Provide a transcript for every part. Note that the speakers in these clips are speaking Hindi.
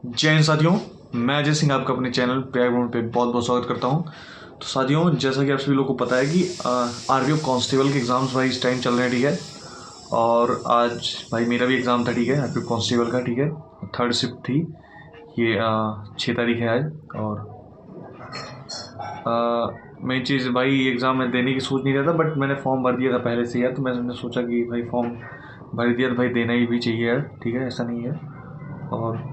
जय हिंद साथियों, मैं अजय सिंह आपका अपने चैनल प्यारग्राउंड पे बहुत बहुत स्वागत करता हूं। तो साथियों, जैसा कि आप सभी लोगों को पता है कि आरपीएफ कांस्टेबल के एग्ज़ाम्स भाई इस टाइम चल रहे हैं, ठीक है। और आज भाई मेरा भी एग्ज़ाम था, ठीक है, आरपीएफ कांस्टेबल का, ठीक है। थर्ड शिफ्ट थी ये। 6 तारीख है आज। और मेन चीज़ भाई, एग्ज़ाम मैं देने की सोच नहीं रहा था, बट मैंने फॉर्म भर दिया था पहले से यार। तो मैंने सोचा कि भाई फॉर्म भर दिया तो भाई देना ही भी चाहिए यार, ठीक है, ऐसा नहीं है। और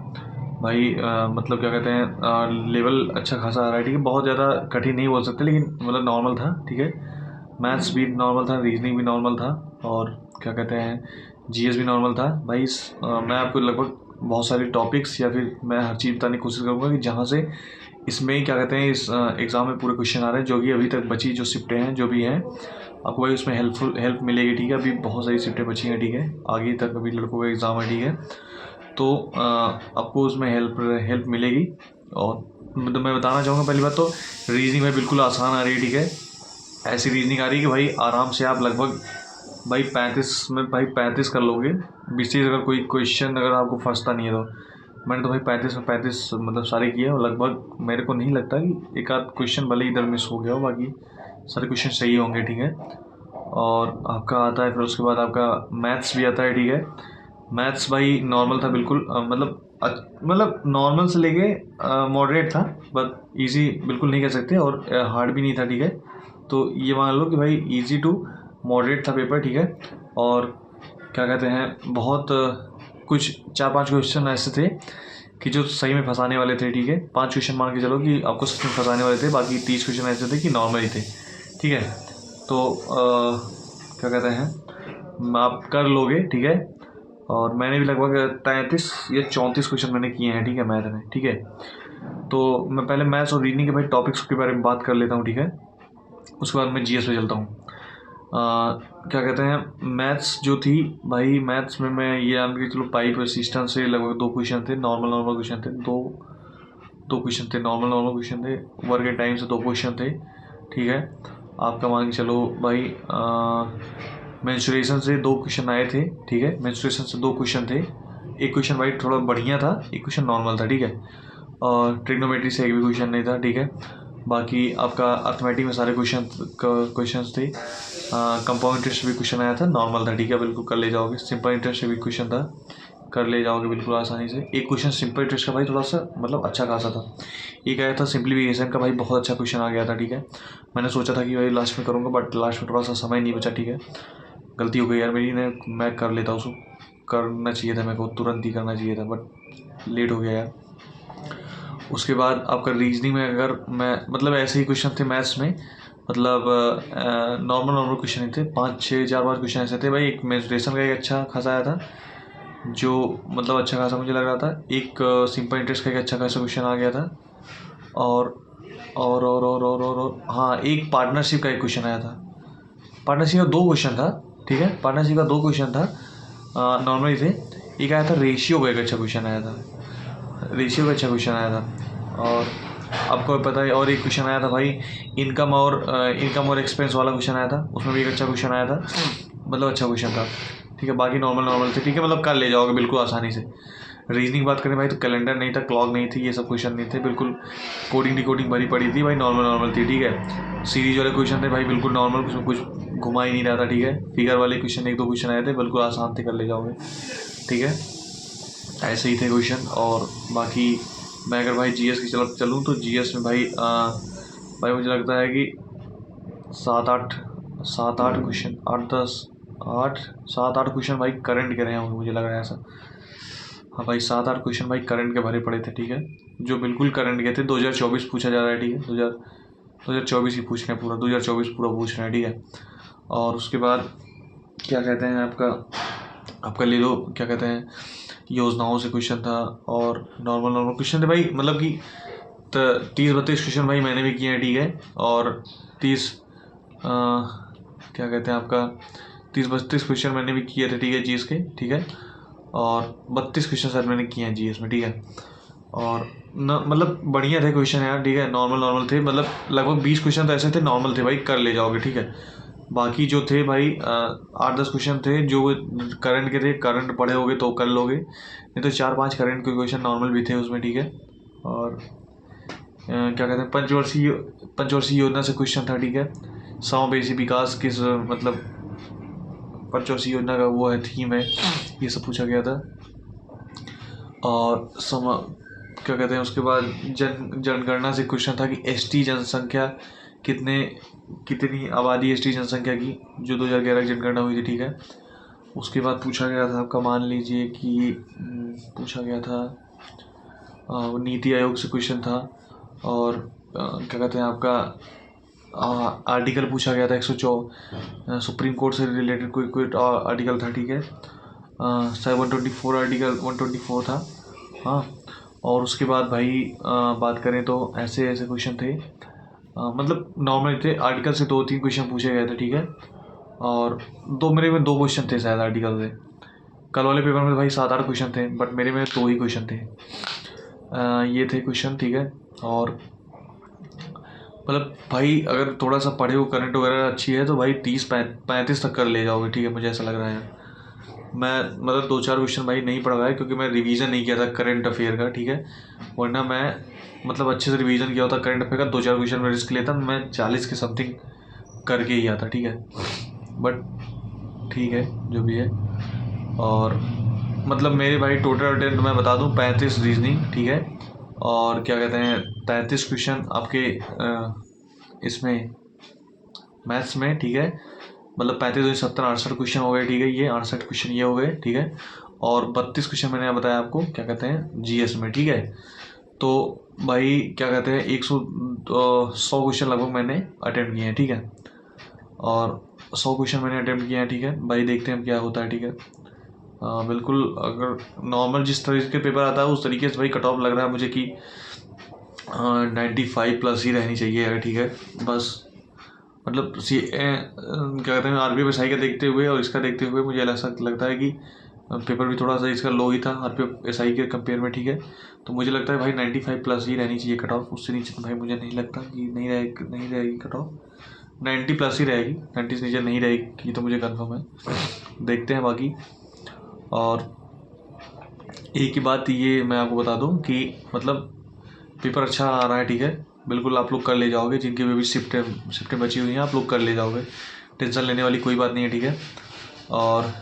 भाई मतलब क्या कहते हैं, लेवल अच्छा खासा आ रहा है, ठीक है। बहुत ज़्यादा कठिन नहीं बोल सकते, लेकिन मतलब नॉर्मल था, ठीक है। मैथ्स भी नॉर्मल था, रीजनिंग भी नॉर्मल था, और क्या कहते हैं, जीएस भी नॉर्मल था भाई। मैं आपको लगभग बहुत सारे टॉपिक्स या फिर मैं हर चीज़ बताने की कोशिश करूँगा कि जहाँ से इसमें क्या कहते हैं, इस एग्ज़ाम में पूरे क्वेश्चन आ रहे हैं, जो कि अभी तक बची जो शिफ्टें हैं, जो भी हैं, आपको भाई उसमें हेल्प मिलेगी, ठीक है। अभी बहुत सारी शिफ्टें बची हैं, ठीक है। आगे तक अभी लड़कों का एग्ज़ाम है, ठीक है। तो आपको उसमें हेल्प मिलेगी। और मतलब मैं बताना चाहूँगा, पहली बात तो रीजनिंग में बिल्कुल आसान आ रही है, ठीक है। ऐसी रीजनिंग आ रही है कि भाई आराम से आप लगभग भाई 35 कर लोगे। 20 अगर कोई क्वेश्चन अगर आपको फंसता नहीं है तो मैंने तो भाई 35 में 35 मतलब सारे किए। और लगभग मेरे को नहीं लगता कि एक आध क्वेश्चन भले इधर मिस हो गया हो, बाकी सारे क्वेश्चन सही होंगे, ठीक है। और आपका आता है, फिर उसके बाद आपका मैथ्स भी आता है, ठीक है। मैथ्स भाई नॉर्मल था बिल्कुल, मतलब नॉर्मल से लेके मॉडरेट था, बट इजी बिल्कुल नहीं कह सकते, और हार्ड भी नहीं था, ठीक है। तो ये मान लो कि भाई इजी टू मॉडरेट था पेपर, ठीक है। और क्या कहते हैं, बहुत कुछ 4-5 क्वेश्चन ऐसे थे कि जो सही में फंसाने वाले थे, ठीक है। 5 क्वेश्चन मान के चलो कि आपको सच में फंसाने वाले थे, बाकी 30 क्वेश्चन ऐसे थे कि नॉर्मल ही थे, ठीक है। तो क्या कहते हैं, आप कर लोगे, ठीक है। और मैंने भी लगभग 33 या 34 क्वेश्चन मैंने किए हैं, ठीक है, मैथ में, ठीक है। तो मैं पहले मैथ्स और रीजनिंग के भाई टॉपिक्स के बारे में बात कर लेता हूँ, ठीक है। उसके बाद मैं जीएस पे चलता हूँ। क्या कहते हैं, मैथ्स जो थी भाई, मैथ्स में मैं ये मान के चलो पाइप और सिस्टम से लगभग 2 क्वेश्चन थे, नॉर्मल नॉर्मल क्वेश्चन थे, दो दो क्वेश्चन थे, नॉर्मल नॉर्मल क्वेश्चन थे। वर्क एंड टाइम से 2 क्वेश्चन थे, ठीक है। आपका मान के चलो भाई, मेंस्ट्रुएशन से 2 क्वेश्चन आए थे, ठीक है। मेंस्ट्रुएशन से 2 क्वेश्चन थे। एक क्वेश्चन भाई थोड़ा बढ़िया था, एक क्वेश्चन नॉर्मल था, ठीक है। और ट्रिग्नोमेट्री से एक भी क्वेश्चन नहीं था, ठीक है। बाकी आपका अर्थमेटिक में सारे क्वेश्चन थे। कंपाउंड इंटरेस्ट भी क्वेश्चन आया था, नॉर्मल था, ठीक है, बिल्कुल कर ले जाओगे। सिंपल इंटरेस्ट से भी क्वेश्चन था, कर ले जाओगे बिल्कुल आसानी से। एक क्वेश्चन सिंपल इंटरेस्ट का भाई थोड़ा सा मतलब अच्छा खासा था। एक आया था सिंप्लीफिकेशन का, भाई बहुत अच्छा क्वेश्चन आ गया था, ठीक है। मैंने सोचा था कि भाई लास्ट में करूँगा, बट लास्ट में थोड़ा सा समय नहीं बचा, ठीक है। गलती हो गई यार मेरी ने, मैं कर लेता उसको, करना चाहिए था मेरे को, तुरंत ही करना चाहिए था, बट लेट हो गया यार। उसके बाद आपका रीजनिंग में अगर मैं मतलब ऐसे ही क्वेश्चन थे मैथ्स में, मतलब नॉर्मल नॉर्मल क्वेश्चन ही थे। 5-6 4-5 क्वेश्चन ऐसे थे भाई। एक मेंस्ट्रुएशन का एक अच्छा खासा आया था, जो मतलब अच्छा खासा मुझे लग रहा था। एक सिंपल इंटरेस्ट का एक अच्छा खासा क्वेश्चन आ गया था। और हाँ, एक पार्टनरशिप का एक क्वेश्चन आया था। पार्टनरशिप का 2 क्वेश्चन था, ठीक है। पार्टनरशिप का 2 क्वेश्चन था, नॉर्मली थे। एक आया था रेशियो का एक अच्छा क्वेश्चन आया था, रेशियो का अच्छा क्वेश्चन आया था। और आपको पता है, और एक क्वेश्चन आया था भाई, इनकम और एक्सपेंस वाला क्वेश्चन आया था, उसमें भी एक अच्छा क्वेश्चन आया था, मतलब अच्छा क्वेश्चन था, ठीक है। बाकी नॉर्मल नॉर्मल थे, ठीक है, मतलब कर ले जाओगे बिल्कुल आसानी से। रीजनिंग बात करें भाई, तो कैलेंडर नहीं था, क्लॉक नहीं थी, ये सब क्वेश्चन नहीं थे, बिल्कुल कोडिंग डिकोडिंग भरी पड़ी थी भाई, नॉर्मल नॉर्मल थी, ठीक है। सीरीज वाले क्वेश्चन थे भाई, बिल्कुल नॉर्मल, उसमें कुछ घुमा ही नहीं रहा था, ठीक है। फिगर वाले क्वेश्चन 1-2 क्वेश्चन आए थे, बिल्कुल आसान थे, कर ले जाओगे, ठीक है। ऐसे ही थे क्वेश्चन। और बाकी मैं अगर भाई जीएस की तरफ चलूँ, तो जीएस में भाई भाई मुझे लगता है कि 7-8 क्वेश्चन, 7-8 क्वेश्चन भाई करंट के रहे होंगे, मुझे लग रहा है ऐसा। हाँ भाई, 7-8 क्वेश्चन भाई करंट के भरे पड़े थे, ठीक है, जो बिल्कुल करंट के थे। 2024 पूछा जा रहा है, ठीक है, 2024 ही पूछ रहे हैं, पूरा 2024 पूरा पूछ रहे हैं, ठीक है। और उसके बाद क्या कहते हैं, आपका ले लो, क्या कहते हैं, योजनाओं से क्वेश्चन था। और नॉर्मल नॉर्मल क्वेश्चन थे भाई, मतलब कि 30-32 क्वेश्चन भाई मैंने भी किए हैं, ठीक है। और 30 क्या कहते हैं आपका 30-32 क्वेश्चन मैंने भी किए थे, ठीक है, जीएस के, ठीक है। और 32 क्वेश्चन शायद मैंने किए हैं जीएस में, ठीक है। और न मतलब बढ़िया थे क्वेश्चन यार, ठीक है, नॉर्मल नॉर्मल थे, मतलब लगभग 20 क्वेश्चन तो ऐसे थे नॉर्मल थे भाई, कर ले जाओगे, ठीक है। बाकी जो थे भाई 8-10 क्वेश्चन थे जो करंट के थे, करंट पढ़े होगे तो कर लोगे, नहीं तो 4-5 करंट के क्वेश्चन नॉर्मल भी थे उसमें, ठीक है। और क्या कहते हैं, पंचवर्षीय योजना से क्वेश्चन था, ठीक है। समावेशी विकास किस मतलब पंचवर्षीय योजना का वो है, थीम है, ये सब पूछा गया था। और क्या कहते हैं उसके बाद जनगणना से क्वेश्चन था कि एसटी जनसंख्या कितनी आबादी एसटी जनसंख्या की, जो 2011 की जनगणना हुई थी, ठीक है। उसके बाद पूछा गया था आपका, मान लीजिए कि पूछा गया था नीति आयोग से क्वेश्चन था। और क्या कहते हैं आपका आर्टिकल पूछा गया था 104, सुप्रीम कोर्ट से रिलेटेड कोई आर्टिकल था, ठीक है। 124 आर्टिकल 124 था, हाँ। और उसके बाद भाई बात करें तो ऐसे ऐसे क्वेश्चन थे, मतलब नॉर्मल थे। आर्टिकल से 2-3 क्वेश्चन पूछे गए थे, ठीक है। और मेरे में 2 क्वेश्चन थे शायद आर्टिकल से। कल वाले पेपर में भाई 7-8 क्वेश्चन थे, बट मेरे में 2 ही क्वेश्चन थे। ये थे क्वेश्चन, ठीक है। और मतलब भाई अगर थोड़ा सा पढ़े हो, करंट वगैरह अच्छी है, तो भाई 30-35 तक कर ले जाओगे, ठीक है, मुझे ऐसा लग रहा है। मैं मतलब 2-4 क्वेश्चन भाई नहीं पढ़ पाया क्योंकि मैं रिवीजन नहीं किया था करंट अफेयर का, ठीक है। वरना मैं मतलब अच्छे से रिवीजन किया होता करंट अफेयर का, 2-4 क्वेश्चन में रिस्क लेता, मैं 40 के समथिंग करके ही आता, ठीक है। बट ठीक है जो भी है। और मतलब मेरे भाई टोटल अटेम्प्ट मैं बता दूं 35 रीजनिंग, ठीक है। और क्या कहते हैं 33 क्वेश्चन आपके इसमें मैथ्स में, ठीक है। मतलब 35 70 68 क्वेश्चन हो गए, ठीक है। ये 68 क्वेश्चन ये हो गए, ठीक है। और 32 क्वेश्चन मैंने बताया आपको क्या कहते हैं जीएस में, ठीक है। तो भाई क्या कहते हैं 100 क्वेश्चन लगभग मैंने अटेम्प्ट किए हैं, ठीक है। और 100 क्वेश्चन मैंने अटेम्प्ट किए हैं, ठीक है भाई। देखते हैं क्या होता है, ठीक है। बिल्कुल अगर नॉर्मल जिस तरीके के पेपर आता है उस तरीके से भाई कट ऑफ लग रहा है मुझे कि 95+ ही रहनी चाहिए, ठीक है। बस मतलब क्या कहते हैं RPF SI का देखते हुए और इसका देखते हुए मुझे ऐसा लगता है कि पेपर भी थोड़ा सा इसका लो ही था RPF SI के कंपेयर में, ठीक है। तो मुझे लगता है भाई 95+ ही रहनी चाहिए कट ऑफ, उससे नीचे तो भाई मुझे नहीं लगता कि नहीं रहेगी कट ऑफ। 90+ ही रहेगी, 90 से नीचे नहीं रहेगी तो मुझे कन्फर्म है। देखते हैं बाकी। और एक ही बात ये मैं आपको बता दूं कि मतलब पेपर अच्छा आ रहा है, ठीक है। बिल्कुल आप लोग कर ले जाओगे, जिनकी भी शिफ्टें बची हुई हैं आप लोग कर ले जाओगे, टेंशन लेने वाली कोई बात नहीं है, ठीक है। और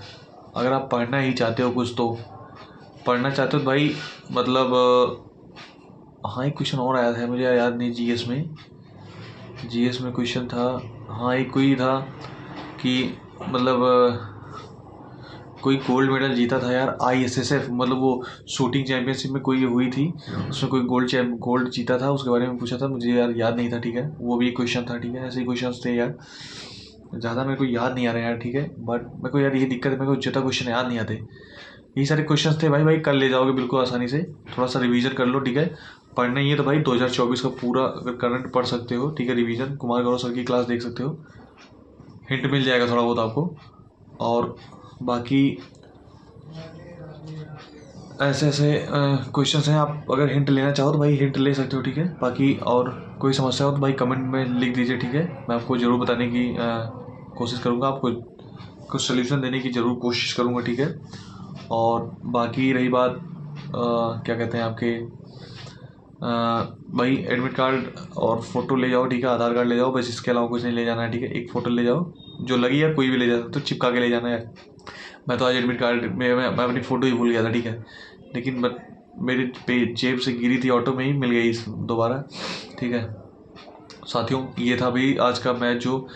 अगर आप पढ़ना ही चाहते हो कुछ, तो पढ़ना चाहते हो तो भाई मतलब हाँ एक क्वेश्चन और आया था मुझे याद नहीं, जीएस में क्वेश्चन था, हाँ एक कोई था कि मतलब कोई गोल्ड मेडल जीता था यार, ISSF मतलब वो शूटिंग चैंपियनशिप में कोई हुई थी, उसमें कोई गोल्ड जीता था, उसके बारे में पूछा था, मुझे यार याद नहीं था, ठीक है। वो भी क्वेश्चन था, ठीक है। ऐसे ही क्वेश्चन थे यार, ज़्यादा मेरे को याद नहीं आ रहे यार, ठीक है। बट मेरे को यार ये दिक्कत है, मेरे को ज़्यादा क्वेश्चन याद नहीं आते। यही सारे क्वेश्चन थे भाई कर ले जाओगे बिल्कुल आसानी से, थोड़ा सा रिवीजन कर लो, ठीक है। पढ़ना ही है तो भाई 2024 का पूरा अगर करंट पढ़ सकते हो, ठीक है, रिवीजन कुमार गौरव सर की क्लास देख सकते हो, हिंट मिल जाएगा थोड़ा बहुत आपको। और बाकी ऐसे ऐसे क्वेश्चन हैं, आप अगर हिंट लेना चाहो तो भाई हिंट ले सकते हो, ठीक है। बाकी और कोई समस्या हो तो भाई कमेंट में लिख दीजिए, ठीक है। मैं आपको ज़रूर बताने की कोशिश करूँगा, आपको कुछ सोल्यूशन देने की ज़रूर कोशिश करूँगा, ठीक है। और बाकी रही बात क्या कहते हैं आपके भाई एडमिट कार्ड और फ़ोटो ले जाओ, ठीक है। आधार कार्ड ले जाओ, बस इसके अलावा कुछ नहीं ले जाना है, ठीक है। एक फ़ोटो ले जाओ जो लगी है, कोई भी ले जा सकते हो, चिपका के ले जाना है। मैं तो आज एडमिट कार्ड में मैं अपनी फ़ोटो ही भूल गया था, ठीक है। लेकिन बट मेरी जेब से गिरी थी, ऑटो में ही मिल गई दोबारा, ठीक है। साथियों ये था भाई आज का मैच जो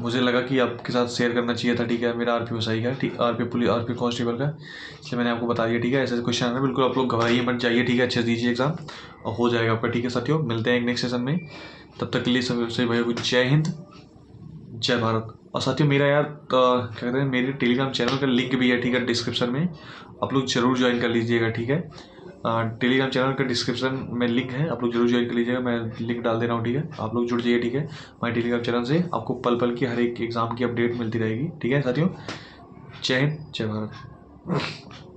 मुझे लगा कि आपके साथ शेयर करना चाहिए था, ठीक है। मेरा RPF SI का, ठीक, RP कांस्टेबल का, इसलिए मैंने आपको बता दिया, ठीक है। ऐसे ऐसे क्वेश्चन है, बिल्कुल आप लोग घबराइए मत जाइए, ठीक है। अच्छे से दीजिए एग्जाम और हो जाएगा आपका, ठीक है साथियों। मिलते हैं एक नेक्स्ट सेशन में, तब तक के लिए सभी भाइयों को जय हिंद जय भारत। और साथियों मेरा यार क्या कहते हैं मेरे टेलीग्राम चैनल का लिंक भी है, ठीक है, डिस्क्रिप्शन में, आप लोग जरूर ज्वाइन कर लीजिएगा, ठीक है। टेलीग्राम चैनल का डिस्क्रिप्शन में लिंक है, आप लोग जरूर ज्वाइन कर लीजिएगा, मैं लिंक डाल दे रहा हूँ, ठीक है। आप लोग जुड़ जाइए, ठीक है। हमारे टेलीग्राम चैनल से आपको पल पल की हर एक एग्ज़ाम की अपडेट मिलती रहेगी, ठीक है साथियों। जय हिंद जय भारत।